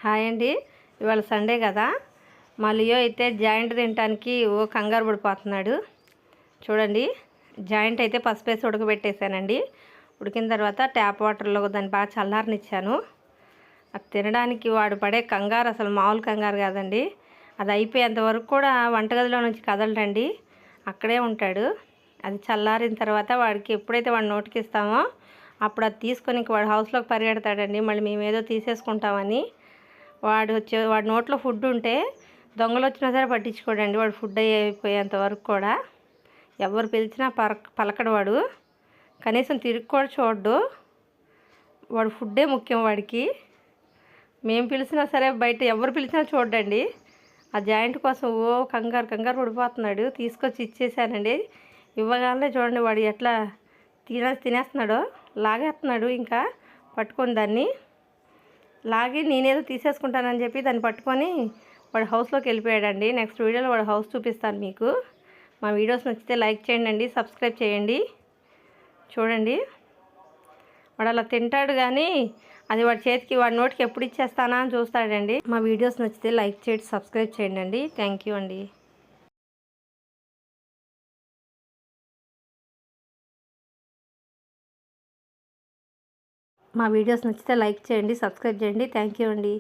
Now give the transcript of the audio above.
Hi అండి. ఇవాళ Sunday కదా, మా లియో అయితే జాయింట్ తినడానికి కంగారు పడిపోతున్నాడు. చూడండి, జాయింట్ అయితే పసుపేసి ఉడకబెట్టేశానండి. ఉడికిన తర్వాత ట్యాప్ వాటర్లో దాన్ని బాగా చల్లారనిచ్చాను. అది తినడానికి వాడు పడే కంగారు అసలు మామూలు కంగారు కాదండి. అది అయిపోయేంత వరకు కూడా వంటగదిలో నుంచి కదలడండి, అక్కడే ఉంటాడు. అది చల్లారిన తర్వాత వాడికి ఎప్పుడైతే వాడి నోటికి ఇస్తామో అప్పుడు అది తీసుకొని ఇంక వాడు హౌస్లోకి పరిగెడతాడండి. మళ్ళీ మేమేదో తీసేసుకుంటామని. వాడి నోట్లో ఫుడ్ ఉంటే దొంగలు వచ్చినా సరే పట్టించుకోడండి. వాడు ఫుడ్ అయిపోయేంత వరకు కూడా ఎవరు పిలిచినా పలకడు. వాడు కనీసం తిరిగి కూడా చూడ్డు. వాడు ఫుడ్డే ముఖ్యం వాడికి. మేము పిలిచినా సరే బయట ఎవరు పిలిచినా చూడండి. ఆ జాయింట్ కోసం కంగారు పడిపోతున్నాడు. తీసుకొచ్చి ఇచ్చేసానండి. ఇవ్వగానే చూడండి వాడు ఎట్లా తినేస్తున్నాడో, లాగేస్తున్నాడు. ఇంకా పట్టుకొని దాన్ని లాగి నేనేదో తీసేసుకుంటానని చెప్పి దాన్ని పట్టుకొని వాడు హౌస్లోకి వెళ్ళిపోయాడండి. నెక్స్ట్ వీడియోలో వాడు హౌస్ చూపిస్తాను మీకు. మా వీడియోస్ నచ్చితే లైక్ చేయండి, సబ్స్క్రైబ్ చేయండి. చూడండి, వాడు అలా తింటాడు కానీ అది వాడి నోటికి ఎప్పుడు ఇచ్చేస్తానా అని చూస్తాడండి. మా వీడియోస్ నచ్చితే లైక్ చేయండి, సబ్స్క్రైబ్ చేయండి. థ్యాంక్ యూ అండి. మా వీడియోస్ నచ్చితే లైక్ చేయండి, సబ్స్క్రైబ్ చేయండి. థ్యాంక్ యూ అండి.